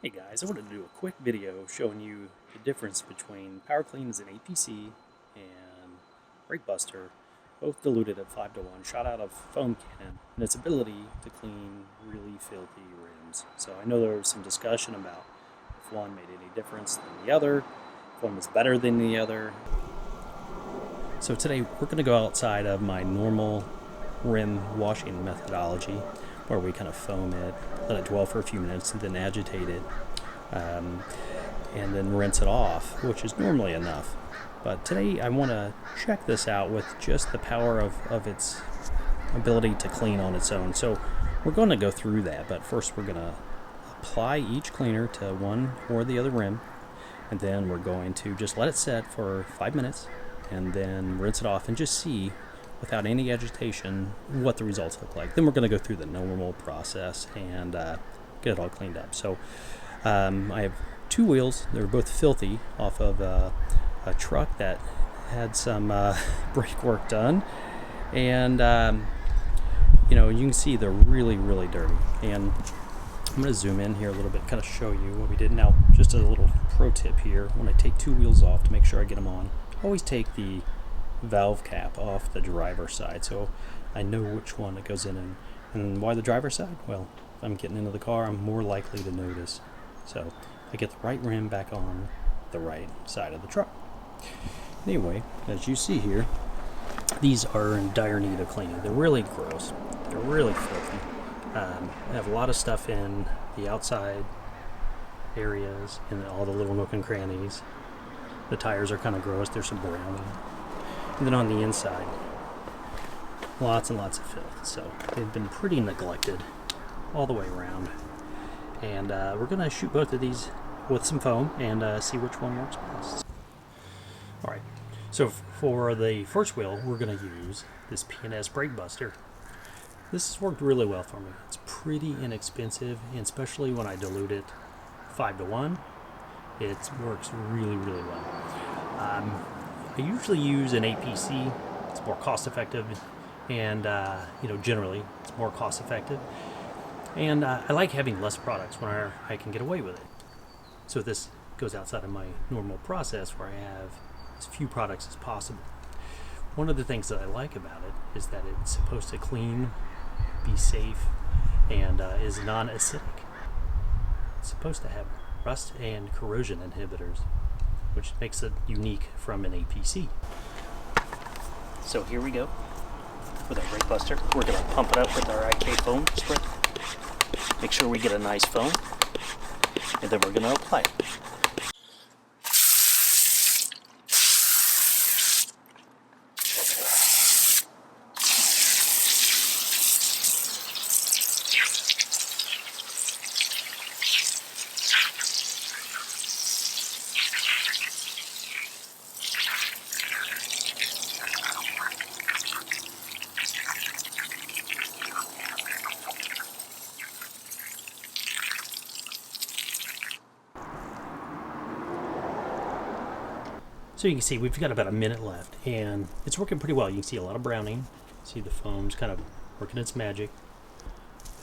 Hey guys, I wanted to do a quick video showing you the difference between Power Clean as an APC and Brake Buster, both diluted at 5:1, shot out of foam cannon, and its ability to clean really filthy rims. So I know there was some discussion about if one made any difference than the other, if one was better than the other. So today we're going to go outside of my normal rim washing methodology, where we kind of foam it, let it dwell for a few minutes, and then agitate it, and then rinse it off, which is normally enough. But today I want to check this out with just the power of its ability to clean on its own. So we're going to go through that, but first we're going to apply each cleaner to one or the other rim, and then we're going to just let it set for 5 minutes, and then rinse it off and just see, without any agitation, what the results look like. Then we're going to go through the normal process and get it all cleaned up. So I have two wheels. They're both filthy off of a truck that had some brake work done, and you can see they're really dirty. And I'm going to zoom in here a little bit, kind of show you what we did. Now, just a little pro tip here: when I take two wheels off to make sure I get them on, always take the valve cap off the driver's side, so I know which one it goes in. And why the driver's side? Well, if I'm getting into the car, I'm more likely to notice. So I get the right rim back on the right side of the truck. Anyway, as you see here, these are in dire need of cleaning. They're really gross. They're really filthy. They have a lot of stuff in the outside areas and all the little nook and crannies. The tires are kind of gross. There's some browning. And then on the inside, lots and lots of filth. So they've been pretty neglected all the way around. And we're going to shoot both of these with some foam and see which one works best. Alright, so for the first wheel, we're going to use this P&S Brake Buster. This has worked really well for me. It's pretty inexpensive, and especially when I dilute it 5:1, it works really well. I usually use an APC. It's more cost effective, and generally it's more cost effective. And I like having less products when I can get away with it. So this goes outside of my normal process, where I have as few products as possible. One of the things that I like about it is that it's supposed to clean, be safe, and is non-acidic. It's supposed to have rust and corrosion inhibitors, which makes it unique from an APC. So here we go with our Brake Buster. We're going to pump it up with our IK foam spray. Make sure we get a nice foam, and then we're going to apply it. So you can see we've got about a minute left, and it's working pretty well. You can see a lot of browning. See the foam's kind of working its magic,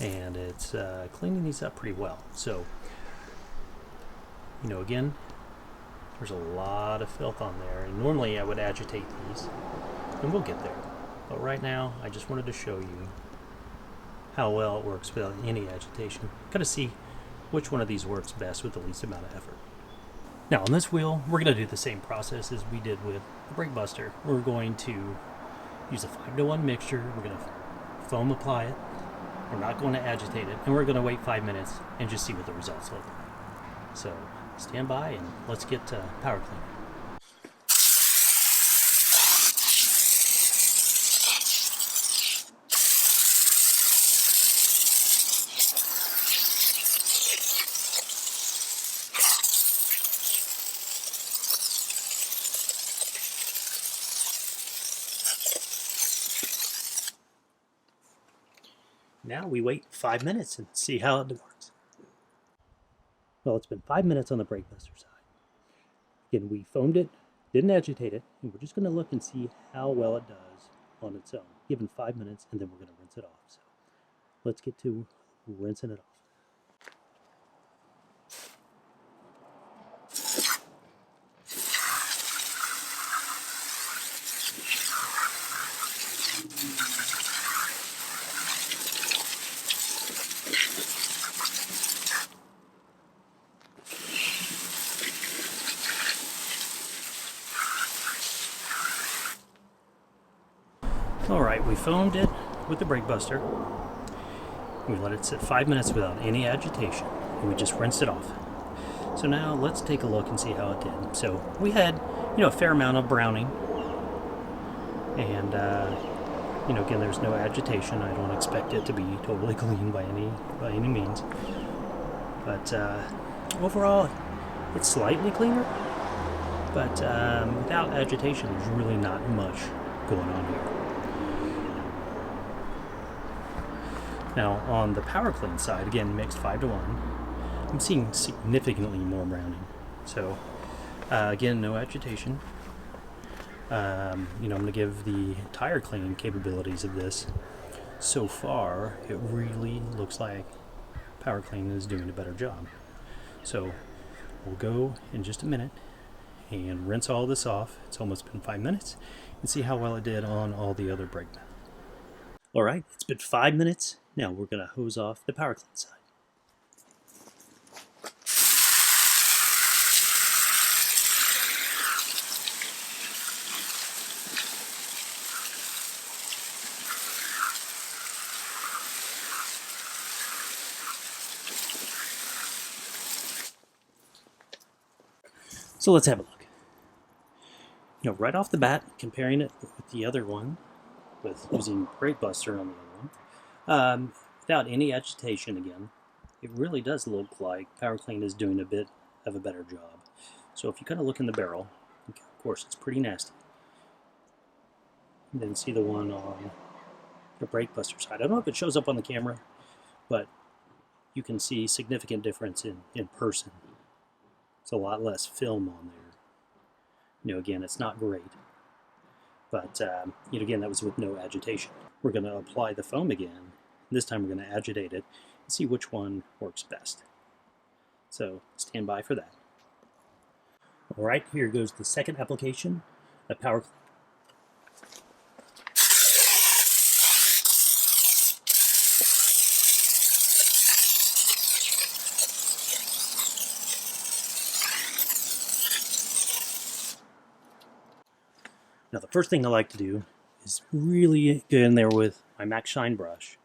and it's cleaning these up pretty well. So, again, there's a lot of filth on there, and normally I would agitate these, and we'll get there. But right now, I just wanted to show you how well it works without any agitation. Kind of see which one of these works best with the least amount of effort. Now on this wheel, we're going to do the same process as we did with the Brake Buster. We're going to use a 5:1 mixture. We're going to foam apply it. We're not going to agitate it. And we're going to wait 5 minutes and just see what the results look like. So stand by and let's get to power cleaning. Now we wait 5 minutes and see how it works. Well, it's been 5 minutes on the Brake Buster side. Again, we foamed it, didn't agitate it, and we're just going to look and see how well it does on its own, given 5 minutes, and then we're going to rinse it off. So let's get to rinsing it off. Alright, we foamed it with the Brake Buster. We let it sit 5 minutes without any agitation, and we just rinsed it off. So now let's take a look and see how it did. So we had, a fair amount of browning, and again, there's no agitation. I don't expect it to be totally clean by any means, but overall, it's slightly cleaner. But without agitation, there's really not much going on here. Now, on the power clean side, again, mixed 5 to 1, I'm seeing significantly more browning. So, again, no agitation. I'm going to give the tire cleaning capabilities of this. So far, it really looks like power clean is doing a better job. So, we'll go in just a minute and rinse all this off. It's almost been 5 minutes, and see how well it did on all the other brake pads. Alright, it's been 5 minutes. Now we're going to hose off the power clean side. So let's have a look. Right off the bat, comparing it with the other one, with using Brake Buster on the other one, without any agitation again, it really does look like Power Clean is doing a bit of a better job. So if you kind of look in the barrel, of course it's pretty nasty. And then see the one on the Brake Buster side. I don't know if it shows up on the camera, but you can see significant difference in person. It's a lot less film on there. Again, it's not great. But, again, that was with no agitation. We're going to apply the foam again. This time we're going to agitate it and see which one works best. So, stand by for that. Alright, here goes the second application of Power Clean. Now, the first thing I like to do is really get in there with my Max Shine brush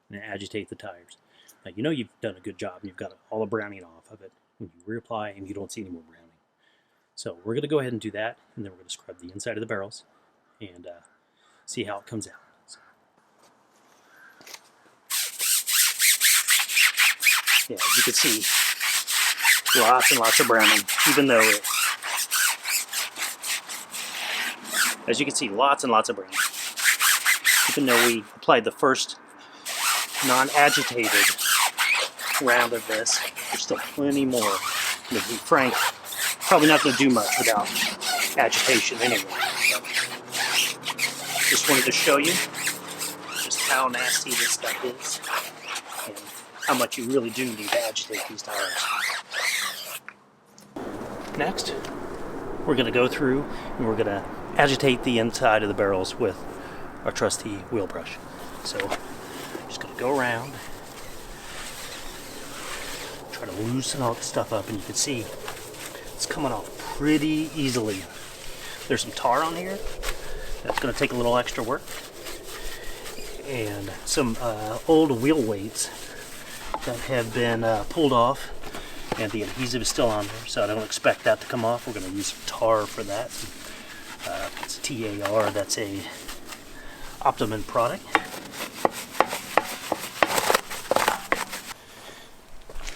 and agitate the tires. Now, you've done a good job and you've got all the browning off of it when you reapply and you don't see any more browning. So we're going to go ahead and do that, and then we're going to scrub the inside of the barrels and see how it comes out. Yeah, as you can see, lots and lots of browning, even though as you can see, lots and lots of browning. Even though we applied the first non-agitated round of this, there's still plenty more. To be frank, probably not going to do much without agitation anyway. Just wanted to show you just how nasty this stuff is and how much you really do need to agitate these tires. Next, we're going to go through and we're going to agitate the inside of the barrels with our trusty wheel brush. So, just going to go around, try to loosen all the stuff up, and you can see it's coming off pretty easily. There's some tar on here. That's going to take a little extra work. And some old wheel weights that have been pulled off, and the adhesive is still on there, so I don't expect that to come off. We're going to use some tar for that. It's TAR, that's a Optimum product.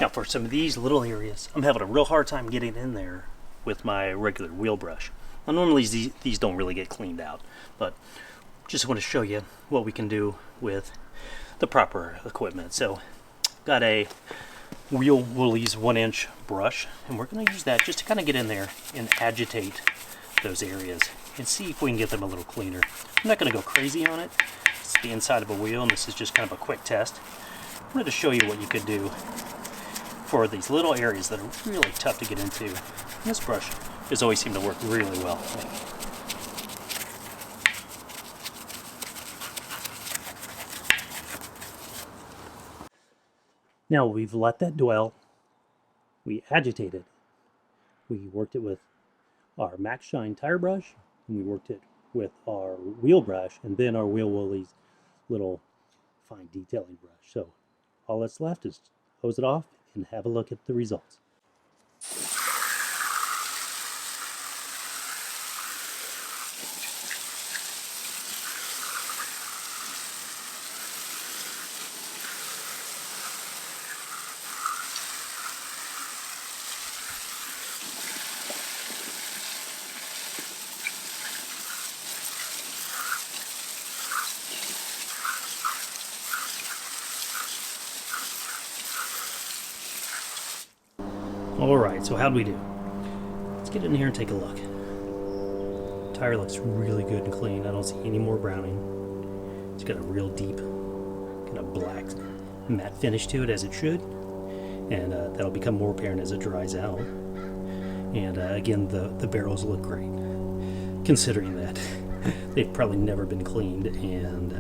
Now for some of these little areas, I'm having a real hard time getting in there with my regular wheel brush. Now normally these don't really get cleaned out, but just want to show you what we can do with the proper equipment. So got a Wheel Woolies 1-inch brush, and we're going to use that just to kind of get in there and agitate those areas and see if we can get them a little cleaner. I'm not going to go crazy on it. It's the inside of a wheel, and this is just kind of a quick test. I wanted to show you what you could do for these little areas that are really tough to get into. And this brush has always seemed to work really well. Now we've let that dwell. We agitated. We worked it with our Max Shine tire brush, and we worked it with our wheel brush and then our wheel woolies little fine detailing brush. So all that's left is hose it off and have a look at the results. Alright, so how'd we do? Let's get in here and take a look. Tire looks really good and clean. I don't see any more browning. It's got a real deep, kind of black matte finish to it, as it should. And that'll become more apparent as it dries out. And again, the barrels look great, considering that they've probably never been cleaned and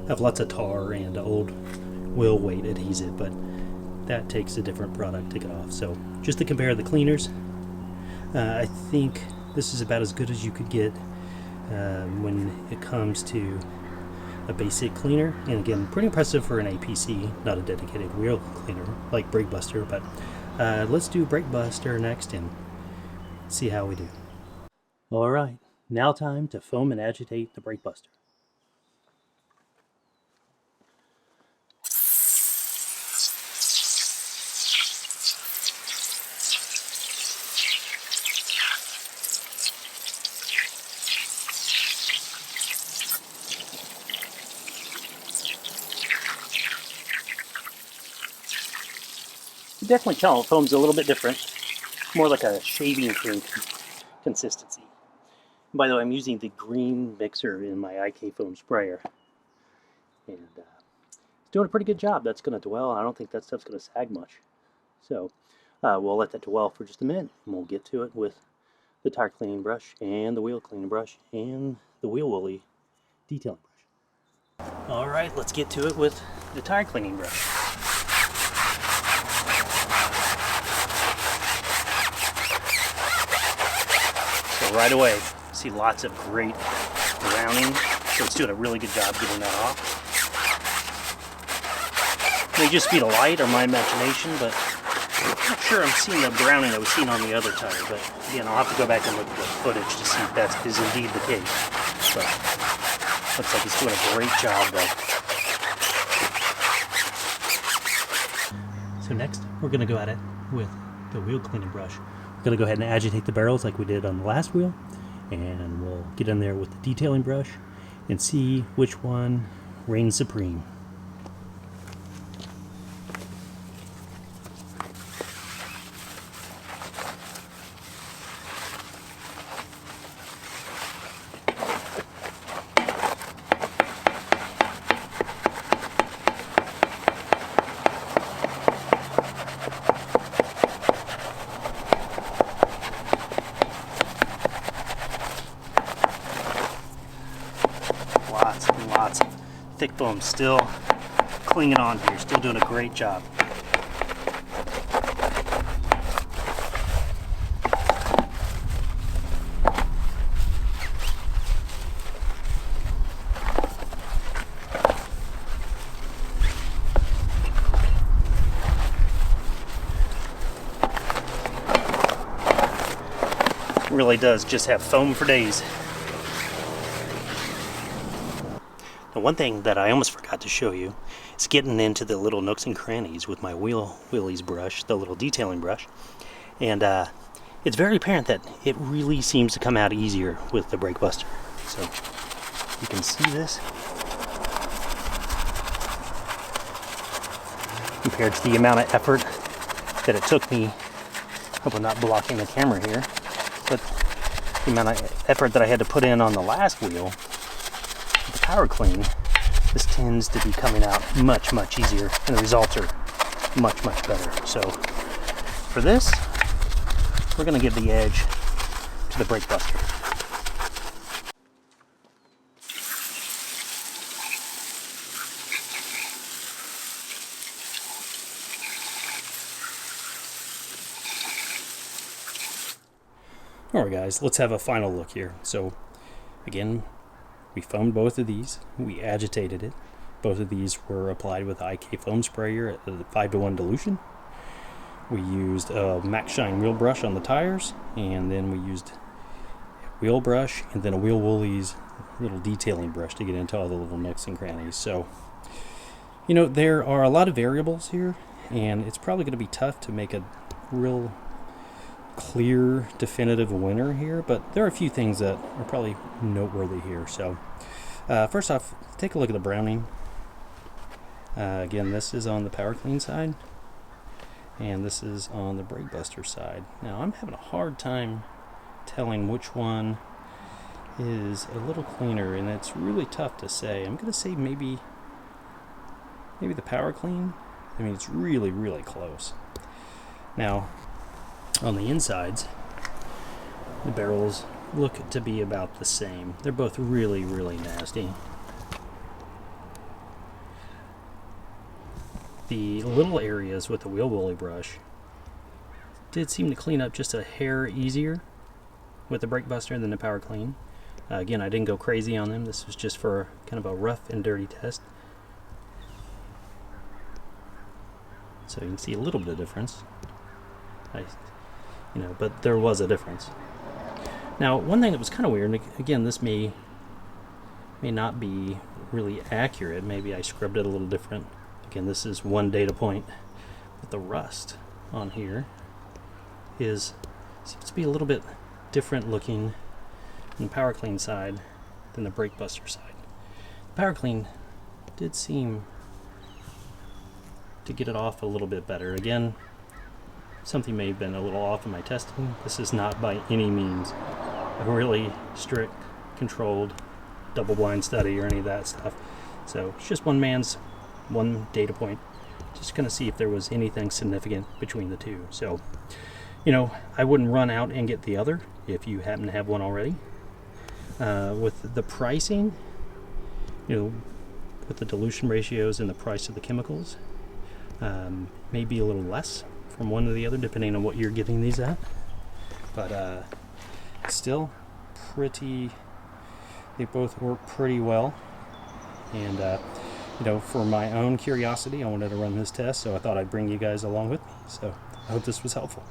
have lots of tar and old wheel weight adhesive, but that takes a different product to get off. So just to compare the cleaners, I think this is about as good as you could get when it comes to a basic cleaner. And again, pretty impressive for an APC, not a dedicated wheel cleaner like Brake Buster. But let's do Brake Buster next and see how we do. All right, now time to foam and agitate the Brake Buster. You definitely tell foam's a little bit different, more like a shaving cream consistency. And by the way, I'm using the green mixer in my IK foam sprayer, and it's doing a pretty good job. That's going to dwell. I don't think that stuff's going to sag much, so we'll let that dwell for just a minute, and we'll get to it with the tire cleaning brush and the wheel cleaning brush and the wheel woolly detailing brush. All right, let's get to it with the tire cleaning brush. So right away, see lots of great browning, so it's doing a really good job getting that off. May just be the light or my imagination, but I'm not sure I'm seeing the browning I was seeing on the other tire. But again, I'll have to go back and look at the footage to see if that is indeed the case. But looks like it's doing a great job though. So next, we're going to go at it with the wheel cleaning brush. We're going to go ahead and agitate the barrels like we did on the last wheel, and we'll get in there with the detailing brush and see which one reigns supreme. Lots and lots of thick foam still clinging on here, still doing a great job. It really does just have foam for days. Now, one thing that I almost forgot to show you is getting into the little nooks and crannies with my wheelies brush, the little detailing brush. And it's very apparent that it really seems to come out easier with the Brake Buster. So you can see this compared to the amount of effort that it took me. Hope I'm not blocking the camera here, but the amount of effort that I had to put in on the last wheel, the power clean, this tends to be coming out much easier, and the results are much better. So for this, we're going to give the edge to the Brake Buster. Alright guys, let's have a final look here. So Again, we foamed both of these. We agitated it. Both of these were applied with IK foam sprayer at the 5-to-1 dilution. We used a Max Shine wheel brush on the tires, and then we used a wheel brush and then a Wheel Woolies little detailing brush to get into all the little nooks and crannies. So, you know, there are a lot of variables here, and it's probably going to be tough to make a real clear, definitive winner here, but there are a few things that are probably noteworthy here. So, first off, take a look at the browning. Again, this is on the Power Clean side, and this is on the Brake Buster side. Now, I'm having a hard time telling which one is a little cleaner, and it's really tough to say. I'm going to say maybe the Power Clean. I mean, it's really, really close. Now, on the insides, the barrels look to be about the same. They're both really, really nasty. The little areas with the Wheel Woolly brush did seem to clean up just a hair easier with the Brake Buster than the Power Clean. Again, I didn't go crazy on them. This was just for kind of a rough and dirty test. So you can see a little bit of difference. But there was a difference. Now, one thing that was kind of weird, and again, this may not be really accurate. Maybe I scrubbed it a little different. Again, this is one data point, but the rust on here seems to be a little bit different looking on the Power Clean side than the Brake Buster side. The Power Clean did seem to get it off a little bit better. Again, something may have been a little off in my testing. This is not by any means a really strict, controlled, double-blind study or any of that stuff. So it's just one data point. Just going to see if there was anything significant between the two. So, I wouldn't run out and get the other if you happen to have one already. With the pricing, with the dilution ratios and the price of the chemicals, maybe a little less from one to the other depending on what you're getting these at, but still they both work pretty well. And for my own curiosity, I wanted to run this test, so I thought I'd bring you guys along with me. So I hope this was helpful.